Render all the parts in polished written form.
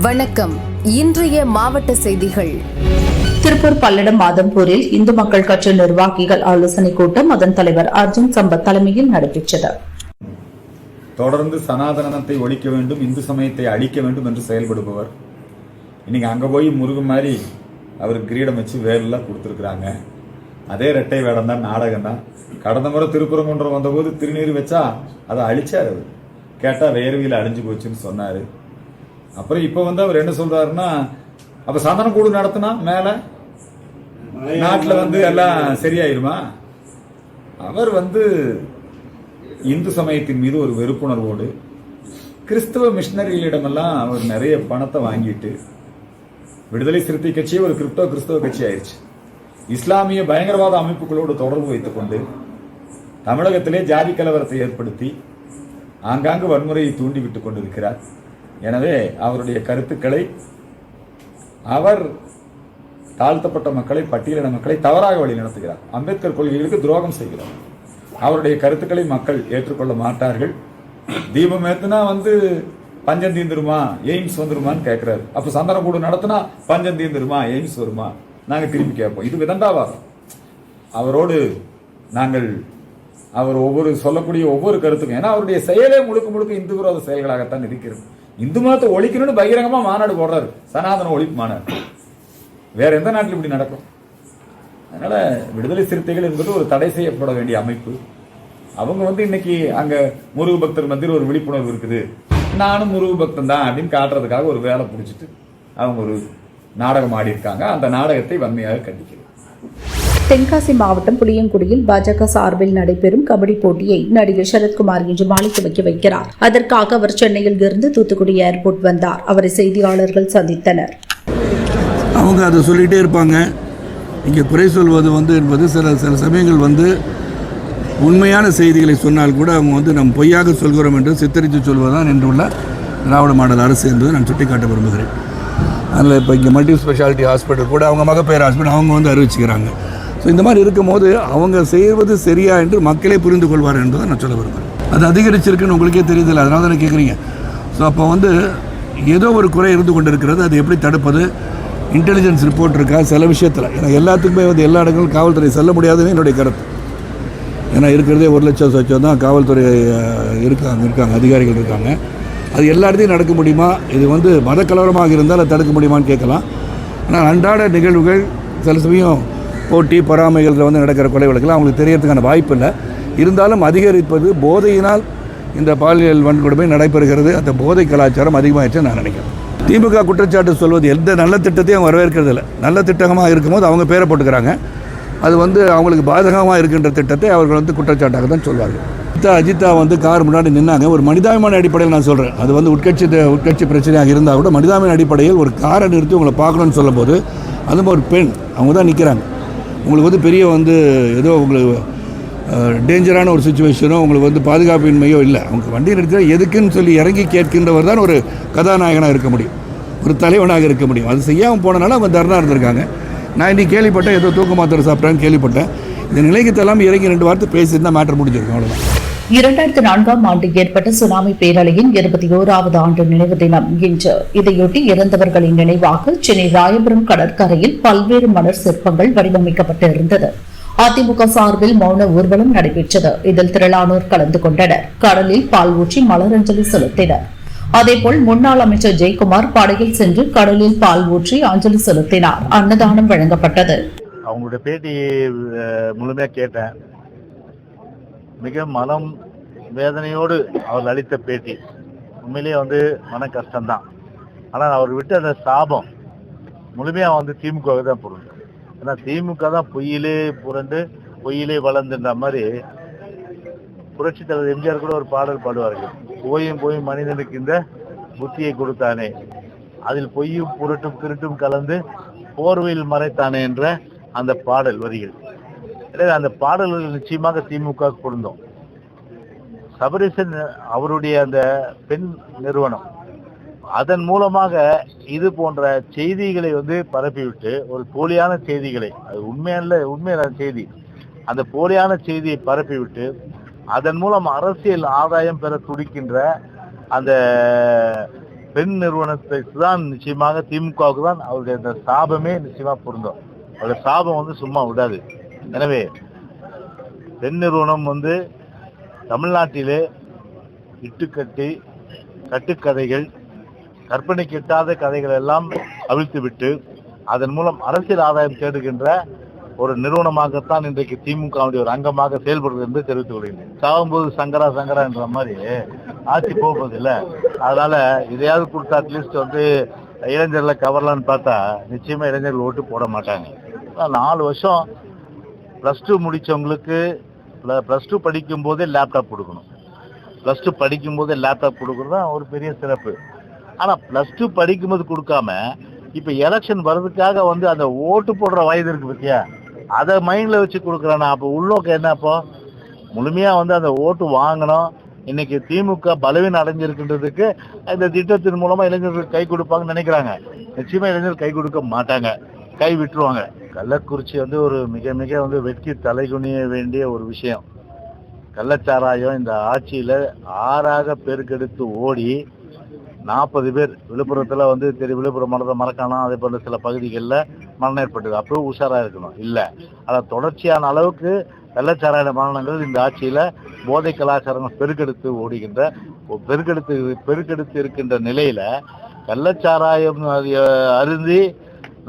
வணக்கம். இன்றைய மாவட்ட செய்திகள். திருப்பூர் பல்லடம் மாதம்பூரில் இந்து மக்கள் கட்சி நிர்வாகிகள் ஆலோசனை கூட்டம் அதன் தலைவர் அர்ஜுன் சம்பத் தலைமையில் நடைபெற்றது. தொடர்ந்து சனாதனத்தை ஒழிக்க வேண்டும், இந்து சமயத்தை அழிக்க வேண்டும் என்று செயல்படுபவர். இன்னைக்கு அங்க போய் முருகன் மாதிரி அவருக்கு கிரீடம் வச்சு வேலெல்லாம் கொடுத்துருக்குறாங்க. அதே இரட்டை வேடம் தான், நாடகம் தான். கடந்த முறை திருப்பரங்குன்றம் வந்தபோது திருநீர் வச்சா அதை அழிச்சாரு. அவர் கேட்டா வேர்வையில் அழிஞ்சு போச்சுன்னு சொன்னாரு. அப்புறம் இப்ப வந்து அவர் என்ன சொல்றாருன்னா, அப்ப சந்தன கூடு நடத்தினா மேல நாட்டுல வந்து எல்லாம் சரியாயிருமா? அவர் வந்து இந்து சமயத்தின் மீது ஒரு வெறுப்புணர்வோடு கிறிஸ்தவ மிஷனரிகளிடமெல்லாம் அவர் நிறைய பணத்தை வாங்கிட்டு விடுதலை சிறுத்தை கட்சியே ஒரு கிறிஸ்தவ கட்சி ஆயிடுச்சு. இஸ்லாமிய பயங்கரவாத அமைப்புகளோடு தொடர்பு வைத்துக் கொண்டு தமிழகத்திலே ஜாதி கலவரத்தை ஏற்படுத்தி ஆங்காங்கு வன்முறையை தூண்டிவிட்டுக் கொண்டிருக்கிறார். எனவே அவருடைய கருத்துக்களை, அவர் தாழ்த்தப்பட்ட மக்களை, பட்டியலின மக்களை தவறாக வழி நடத்துகிறார். அம்பேத்கர் கொள்கைகளுக்கு துரோகம் செய்கிறார். அவருடைய கருத்துக்களை மக்கள் ஏற்றுக்கொள்ள மாட்டார்கள். தீபம் ஏத்துனா வந்து பஞ்சம் தீந்துருமா, எய்ம்ஸ் வந்துருமான்னு கேட்கிறாரு. அப்ப சந்தன கூடு நடத்தினா பஞ்சம் தீந்துருமா, எய்ம்ஸ் வருமா? நாங்க திரும்பி கேட்போம். இது விதண்டாவாதம். அவரோடு நாங்கள் அவர் சொல்லக்கூடிய ஒவ்வொரு கருத்துக்கும், ஏன்னா அவருடைய செயலே முழுக்க முழுக்க இந்து விரோத செயல்களாகத்தான் இருக்கிறது. இந்து மதத்தை ஒழிக்கணும்னு பகிரங்கமா மாநாடு போடுறாரு, சனாதன ஒழிப்பு மாநாடு. வேற எந்த நாட்டில் இப்படி நடக்கும்? அதனால விடுதலை சிறுத்தைகள் என்பது ஒரு தடை செய்யப்பட வேண்டிய அமைப்பு. அவங்க வந்து இன்னைக்கு அங்க முருக பக்தர் மத்தியில் ஒரு விழிப்புணர்வு இருக்குது, நானும் முருக பக்தன் தான் அப்படின்னு காட்டுறதுக்காக ஒரு வேலை பிடிச்சிட்டு அவங்க ஒரு நாடகம் ஆடி இருக்காங்க. அந்த நாடகத்தை வன்மையாக கண்டிக்கிறேன். தென்காசி மாவட்டம் புளியங்குடியில் பாஜக சார்பில் நடைபெறும் கபடி போட்டியை நடிகர் சரத்குமார் இன்று மாலை துவக்கி வைக்கிறார். அதற்காக அவர் சென்னையில் இருந்து தூத்துக்குடி ஏர்போர்ட் வந்தார். அவரை செய்தியாளர்கள் சந்தித்தனர். அவங்க அதை சொல்லிகிட்டே இருப்பாங்க. இங்கே குறை சொல்வது என்பது சில சமயங்கள் உண்மையான செய்திகளை சொன்னால் கூட அவங்க நம்ம பொய்யாக சொல்கிறோம் என்று சித்தரித்து சொல்வதுதான் இன்றுள்ள திராவிட மாடல் அரசு என்பதை நான் சுட்டிக்காட்ட விரும்புகிறேன். அதில் இப்போ இங்கே மல்டி ஸ்பெஷாலிட்டி ஹாஸ்பிட்டல் கூட அவங்க மகப்பேறு ஹாஸ்பிட்டல் அவங்க அறிவிச்சுக்கிறாங்க. ஸோ இந்த மாதிரி இருக்கும்போது அவங்க செய்வது சரியா என்று மக்களே புரிந்து கொள்வார் என்பதை நான் சொல்ல விரும்புகிறேன். அது அதிகரிச்சிருக்குன்னு உங்களுக்கே தெரியுதில்லை, அதனால தானே கேட்குறீங்க. ஸோ அப்போ ஏதோ ஒரு குறை இருந்து கொண்டு இருக்கிறது. அது எப்படி தடுப்பது? இன்டெலிஜென்ஸ் ரிப்போர்ட் இருக்கா சில விஷயத்தில்? ஏன்னா எல்லாத்துக்குமே எல்லா இடங்களும் காவல்துறை செல்ல முடியாதுன்னு என்னுடைய கருத்து. ஏன்னா இருக்கிறதே 1,00,000 சொச்சம் தான் காவல்துறை இருக்காங்க, அதிகாரிகள் இருக்காங்க. அது எல்லா இடத்தையும் நடக்க முடியுமா? இது மத கலவரமாக இருந்தால் அதை தடுக்க முடியுமான்னு கேட்கலாம். ஆனால் அன்றாட நிகழ்வுகள் சில சமயம் போட்டி பொறாமைகள் நடக்கிற கொலை வழக்கில் அவங்களுக்கு தெரியறதுக்கான வாய்ப்பு இல்லை. இருந்தாலும் அதிகரிப்பது போதையினால் இந்த பாலியல் வன்கொடுமை நடைபெறுகிறது. அந்த போதை கலாச்சாரம் அதிகமாகிடுச்சு நான் நினைக்கிறேன். திமுக குற்றச்சாட்டு சொல்வது எந்த நல்ல திட்டத்தையும் அவங்க வரவேற்கிறது இல்லை. நல்ல திட்டமாக இருக்கும்போது அவங்க பேரை போட்டுக்கிறாங்க. அது அவங்களுக்கு பாதகமாக இருக்கின்ற திட்டத்தை அவர்கள் குற்றச்சாட்டாக தான் சொல்வார்கள். அஜித்தா கார் முன்னாடி நின்னாங்க. ஒரு மனிதாபிமான அடிப்படையில் நான் சொல்கிறேன். அது உட்கட்சி பிரச்சனையாக இருந்தால் கூட மனிதாபிமான அடிப்படையில் ஒரு காரை நிறுத்தி உங்களை பார்க்கணுன்னு சொல்லும் போது அதுவும் ஒரு பெண் அவங்க தான் நிற்கிறாங்க. உங்களுக்கு பெரிய ஏதோ உங்களுக்கு டேஞ்சரான ஒரு சுச்சுவேஷனோ உங்களுக்கு பாதுகாப்பின்மையோ இல்லை. அவங்க வண்டி நிறுத்தி எதுக்குன்னு சொல்லி இறங்கி கேட்கின்றவர் தான் ஒரு கதாநாயகனாக இருக்க முடியும், ஒரு தலைவனாக இருக்க முடியும். அது செய்யாமல் போனனால அவங்க தர்ணா இருந்திருக்காங்க. நான் இன்றைக்கி கேள்விப்பட்டேன், ஏதோ தூக்க மாத்திரை சாப்பிட்றான்னு கேள்விப்பட்டேன். இந்த நிலைக்கு தள்ளாமல் இறங்கி 2 வார்த்தை பேசியிருந்தால் மேட்டர் முடிஞ்சிருக்கும். அவ்வளோதான். 2004ஆம் ஆண்டு ஏற்பட்ட சுனாமி பேரலையின் 21வது ஆண்டு நினைவு தினம் இன்று. இதையொட்டி இறந்தவர்களின் நினைவாக சென்னை ராயபுரம் கடற்கரையில் பல்வேறு மலர் சிற்பங்கள் வடிவமைக்கப்பட்டிருந்தது. அதிமுக சார்பில் மௌன ஊர்வலம் நடைபெற்றது. இதில் திரளானோர் கலந்து கொண்டனர். கடலில் பால் ஊற்றி மலரஞ்சலி செலுத்தினர். அதேபோல் முன்னாள் அமைச்சர் ஜெயக்குமார் படகில் சென்று கடலில் பால் ஊற்றி அஞ்சலி செலுத்தினார். அன்னதானம் வழங்கப்பட்டது. அவங்களுடைய பேட்டி முழுமையா கேட்டேன். மிக மனம் வேதனையோடு அவர் அளித்த பேட்டி. உண்மையிலேயே மன கஷ்டம்தான். ஆனால் அவர் விட்டு அந்த சாபம் முழுமையா திமுக தான் பொருள். ஏன்னா திமுக தான் பொய்யிலே புரண்டு பொய்யிலே வளர்ந்துன்ற மாதிரி புரட்சி தலைவர் எம்ஜிஆர் கூட ஒரு பாடல் பாடுவார்கள். போயும் மனிதனுக்கு இந்த புத்தியை கொடுத்தானே, அதில் பொய்யும் புரட்டும் திருட்டும் கலந்து போர்வையில் மறைத்தானே என்ற அந்த பாடல் வரிகள். அந்த பாடல்கள் நிச்சயமாக திமுக பொருந்தும். சபரீசன் அவருடைய அந்த பெண் நிறுவனம் அதன் மூலமாக இது போன்ற செய்திகளை பரப்பிவிட்டு ஒரு போலியான செய்திகளை, அது உண்மையான செய்தி, அந்த போலியான செய்தியை பரப்பிவிட்டு அதன் மூலம் அரசியல் ஆதாயம் பெற துடிக்கின்ற அந்த பெண் நிறுவனத்தை தான் நிச்சயமாக திமுகவுக்கு தான் அவருடைய அந்த சாபமே நிச்சயமா பொருந்தும். அவருடைய சாபம் வந்து சும்மா விடாது. எனவே பெண் நிறுவனம் வந்து தமிழ்நாட்டிலே இட்டுக்கட்டி கட்டுக்கதைகள், கற்பனை கிட்டாத கதைகள் எல்லாம் அவிழ்த்துவிட்டு அதன் மூலம் அரசியல் ஆதாயம் தேடுகின்ற ஒரு நிறுவனமாகத்தான் இன்றைக்கு திமுகவுடைய ஒரு அங்கமாக செயல்படுவது என்று தெரிவித்துக் கொள்கிறேன். சாகும்போது சங்கரா சங்கரா என்ற மாதிரி ஆட்சி போகுது இல்லை. அதனால இதையாவது கொடுத்தா அட்லீஸ்ட் வந்து இளைஞர்களை கவரலான்னு பார்த்தா நிச்சயமா இளைஞர்கள் ஓட்டு போட மாட்டாங்க. 4 வருஷம் +2 முடிச்சவங்களுக்கு +2 படிக்கும் போதே லேப்டாப் கொடுக்கணும். +2 படிக்கும் போதே லேப்டாப் கொடுக்கறது தான் ஒரு பெரிய சிறப்பு. ஆனா +2 படிக்கும்போது கொடுக்காம இப்ப எலெக்ஷன் வர்றதுக்காக வந்து அந்த ஓட்டு போடுற வயது இருக்கு பத்தியா, அதை மைண்ட்ல வச்சு கொடுக்குறானா? அப்போ உள்நோக்கம் என்ன? அப்போ முழுமையா வந்து அந்த ஓட்டு வாங்கணும். இன்னைக்கு திமுக பலவீனம் அடைஞ்சிருக்கின்றதுக்கு இந்த திட்டத்தின் மூலமா இளைஞர்கள் கை கொடுப்பாங்கன்னு நினைக்கிறாங்க. நிச்சயமா இளைஞர்கள் கை கொடுக்க மாட்டாங்க, கை விட்டுருவாங்க. கள்ளக்குறிச்சி வந்து ஒரு மிக மிக வந்து வெட்கி தலைகுனிய வேண்டிய ஒரு விஷயம். கள்ளச்சாராயம் இந்த ஆட்சியில ஆறாக பெருக்கெடுத்து ஓடி 40 பேர் விழுப்புரத்துல வந்து விழுப்புரம் மனதை மறக்கானோம். அதே போல சில பகுதிகளில் மரணம் ஏற்பட்டது. அப்போ உஷாரா இருக்கணும். இல்லை அதை தொடர்ச்சியான அளவுக்கு கள்ளச்சாராய மரணங்கள் இந்த ஆட்சியில போதை கலாச்சாரங்கள் பெருக்கெடுத்து இருக்கின்ற நிலையில கள்ளச்சாராயம் அருந்தி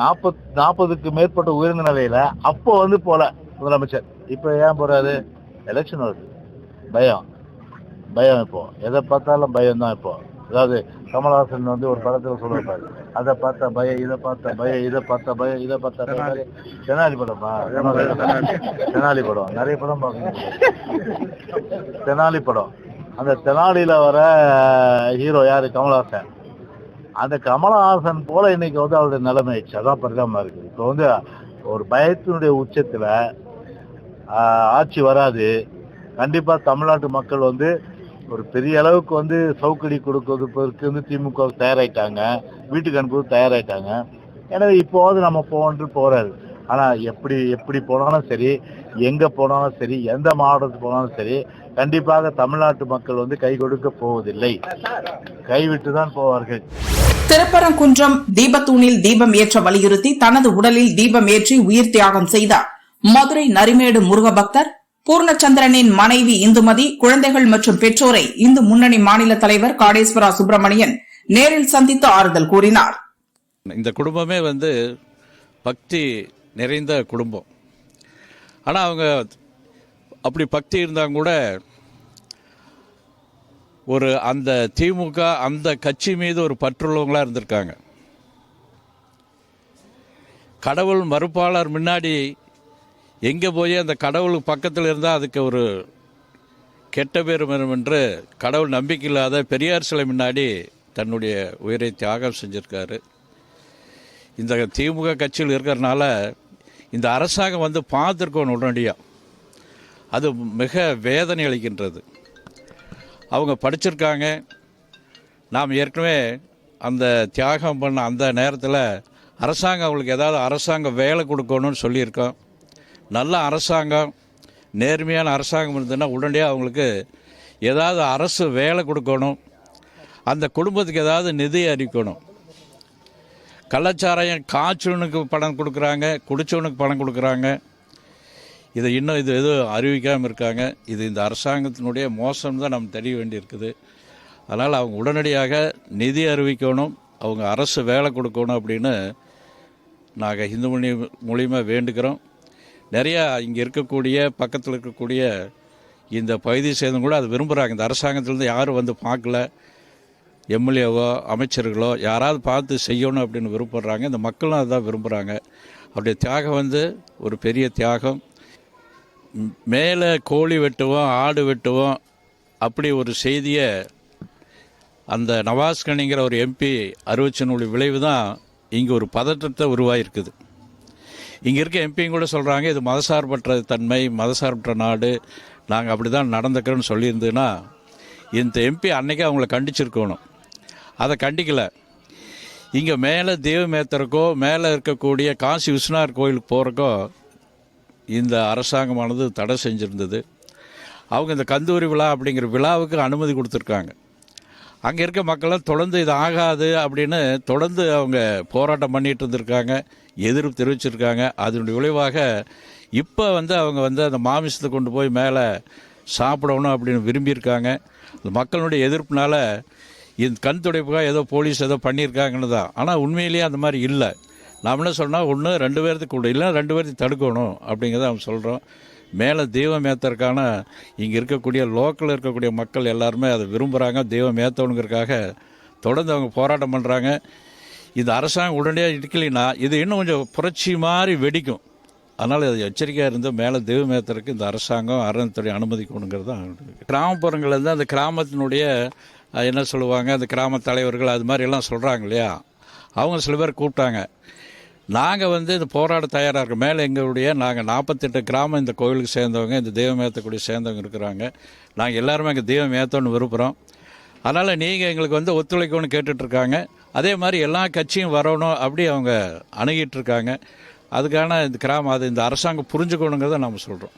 40க்கு மேற்பட்ட உயர்ந்த நிலையில அப்போ வந்து போல முதலமைச்சர். இப்ப ஏன் போறாரு? எலெக்ஷன் வருது, பயம். இப்போ எதை பார்த்தாலும் பயம் தான். இப்போ அதாவது கமல்ஹாசன் வந்து ஒரு படத்துல சொல்லிருப்பாரு, அதை பார்த்த பயம், இதை பார்த்த பயம், இதை பார்த்த பயம், இதை பார்த்த பயம். தெனாலி படமா? தெனாலி படம் நிறைய படம் பார்க்கணும். தெனாலி படம், அந்த தெனாலியில வர ஹீரோ யாரு? கமல்ஹாசன். அந்த கமல்ஹாசன் போல இன்னைக்கு வந்து அவருடைய நிலைமை ஆயிடுச்சு. அதான் பரிதாபமா இருக்குது. இப்போ வந்து ஒரு பயத்தினுடைய உச்சத்துல ஆட்சி வராது. கண்டிப்பா தமிழ்நாட்டு மக்கள் வந்து ஒரு பெரிய அளவுக்கு வந்து சவுக்கடி கொடுப்பதற்கு வந்து திமுக தயாராயிட்டாங்க, வீட்டுக்கு அனுப்புவது தயாராயிட்டாங்க. எனவே இப்போது நம்ம போறாரு. ஆனா எப்படி போனாலும் சரி, எங்க போனாலும் சரி, எந்த மாவட்டத்துக்கு போனாலும் சரி, கண்டிப்பாக தமிழ்நாட்டு மக்கள் வந்து கை கொடுக்க போவதில்லை, கைவிட்டு தான் போவார்கள். திருப்பரங்குன்றம் தீபத்தூணில் தீபம் ஏற்ற வலியுறுத்தி தனது உடலில் தீபம் ஏற்றி உயிர் தியாகம் செய்தார் மதுரை நரிமேடு முருக பக்தர் பூர்ணச்சந்திரனின் மனைவி இந்துமதி. குழந்தைகள் மற்றும் பெற்றோரை இந்து முன்னணி மாநில தலைவர் காடேஸ்வரா சுப்பிரமணியன் நேரில் சந்தித்து ஆறுதல் கூறினார். இந்த குடும்பமே வந்து பக்தி நிறைந்த குடும்பம். ஆனால் அவங்க அப்படி பக்தி இருந்தாங்க கூட ஒரு அந்த திமுக அந்த கட்சி மீது ஒரு பற்றுள்ளவங்களா இருந்திருக்காங்க. கடவுள் மறுப்பாளர் முன்னாடி எங்கே போய் அந்த கடவுள் பக்கத்தில் இருந்தால் அதுக்கு ஒரு கெட்ட பேர் வரும் என்று கடவுள் நம்பிக்கை இல்லாத பெரியார் சிலை முன்னாடி தன்னுடைய உயிரை தியாகம் செஞ்சிருக்காரு. இந்த திமுக கட்சியில் இருக்கிறதுனால இந்த அரசாங்கம் வந்து பார்த்துருக்கோம் உடனடியாக. அது மிக வேதனை அளிக்கின்றது. அவங்க படிச்சிருக்காங்க. நாம் ஏற்கனவே அந்த தியாகம் பண்ண அந்த நேரத்தில் அரசாங்கம் அவங்களுக்கு ஏதாவது அரசாங்க வேலை கொடுக்கணும்னு சொல்லியிருக்கோம். நல்ல அரசாங்கம், நேர்மையான அரசாங்கம் இருந்ததுன்னா உடனடியாக அவங்களுக்கு ஏதாவது அரசு வேலை கொடுக்கணும், அந்த குடும்பத்துக்கு ஏதாவது நிதி அறிவிக்கணும். கள்ளச்சாராயம் காய்ச்சவனுக்கு பணம் கொடுக்குறாங்க, குடிச்சவனுக்கு பணம் கொடுக்குறாங்க. இதை இன்னும் எதுவும் அறிவிக்காமல் இருக்காங்க. இது இந்த அரசாங்கத்தினுடைய மோசம் தான் நம்ம தெரிய வேண்டியிருக்குது. அதனால் அவங்க உடனடியாக நிதி அறிவிக்கணும், அவங்க அரசு வேலை கொடுக்கணும் அப்படின்னு நாங்கள் இந்து மூலியமாக வேண்டுகிறோம். நிறையா இங்கே இருக்கக்கூடிய பக்கத்தில் இருக்கக்கூடிய இந்த பகுதியை சேர்ந்து கூட அது விரும்புகிறாங்க. இந்த அரசாங்கத்திலேருந்து யாரும் வந்து பார்க்கல, எம்எல்ஏவோ அமைச்சர்களோ யாராவது பார்த்து செய்யணும் அப்படின்னு விருப்பப்படுறாங்க. இந்த மக்களும் அதுதான் விரும்புகிறாங்க. அவருடைய தியாகம் வந்து ஒரு பெரிய தியாகம். மேலே கோழி வெட்டுவோம், ஆடு வெட்டுவோம் அப்படி ஒரு செய்தியை அந்த நவாஸ்கனிங்கிற ஒரு எம்பி அறிவிச்சனுடைய விளைவு தான் இங்கே ஒரு பதற்றத்தை உருவாகிருக்குது. இங்கே இருக்க எம்பியும் கூட சொல்கிறாங்க, இது மதசார்பற்ற தன்மை, மதசார்பற்ற நாடு, நாங்கள் அப்படி தான் நடந்துக்கிறோன்னு சொல்லியிருந்ததுன்னா இந்த எம்பி அன்றைக்கே அவங்கள கண்டிச்சிருக்கணும். அதை கண்டிக்கலை. இங்கே மேலே தெய்வமேத்தருக்கோ மேலே இருக்கக்கூடிய காசி விஸ்வநாதர் கோயிலுக்கு போகிறக்கோ இந்த அரசாங்கமானது தடை செஞ்சுருந்தது. அவங்க இந்த கந்தூரி விழா அப்படிங்கிற விழாவுக்கு அனுமதி கொடுத்துருக்காங்க. அங்கே இருக்க மக்கள்லாம் தொடர்ந்து இது ஆகாது அப்படின்னு தொடர்ந்து அவங்க போராட்டம் பண்ணிகிட்டு இருந்திருக்காங்க, எதிர்ப்பு தெரிவிச்சிருக்காங்க. அதனுடைய விளைவாக இப்போ அவங்க அந்த மாமிசத்தை கொண்டு போய் மேலே சாப்பிடணும் அப்படின்னு விரும்பியிருக்காங்க. அந்த மக்களுடைய எதிர்ப்புனால இந்த கண் துடைப்புக்காக ஏதோ போலீஸ் ஏதோ பண்ணியிருக்காங்கன்னு தான். ஆனால் உண்மையிலேயே அந்த மாதிரி இல்லை. நாம் என்ன சொன்னால், ஒன்று 2 பேர்த்துக்கு கூட இல்லை, 2 பேர்த்துக்கு தடுக்கணும் அப்படிங்கிறத அவங்க சொல்கிறோம். மேலே தெய்வம் ஏற்றறதுக்கான இங்கே இருக்கக்கூடிய லோக்கலில் இருக்கக்கூடிய மக்கள் எல்லாருமே அதை விரும்புகிறாங்க. தெய்வம் ஏற்றணுங்கிறதுக்காக தொடர்ந்து அவங்க போராட்டம் பண்ணுறாங்க. இந்த அரசாங்கம் உடனடியாக இருக்கலைன்னா இது இன்னும் கொஞ்சம் புரட்சி மாதிரி வெடிக்கும். அதனால் அது எச்சரிக்கையாக இருந்து மேலே தெய்வம் ஏற்றுறதுக்கு இந்த அரசாங்கம் அறநிலையத்துறை அனுமதிக்கணுங்கிறது தான். கிராமப்புறங்கள்லேருந்து அந்த கிராமத்தினுடைய என்ன சொல்லுவாங்க, அந்த கிராம தலைவர்கள் அது மாதிரி எல்லாம் சொல்கிறாங்க இல்லையா, அவங்க சில பேர் கூப்பிட்டாங்க. நாங்கள் இந்த போராட தயாராக இருக்கோம். மேலே எங்களுடைய நாங்கள் 48 கிராமம் இந்த கோவிலுக்கு சேர்ந்தவங்க, இந்த தெய்வம் ஏற்றக்கூடிய சேர்ந்தவங்க இருக்கிறாங்க. நாங்கள் எல்லாருமே அங்கே தெய்வம் ஏற்றணும்னு விரும்புகிறோம். அதனால் நீங்கள் எங்களுக்கு ஒத்துழைக்கணும்னு கேட்டுட்ருக்காங்க. அதே மாதிரி எல்லா கட்சியும் வரணும் அப்படி அவங்க அணுகிட்டு இருக்காங்க. அதுக்கான இந்த கிராமம் அது இந்த அரசாங்கம் புரிஞ்சுக்கணுங்கிறத நம்ம சொல்கிறோம்.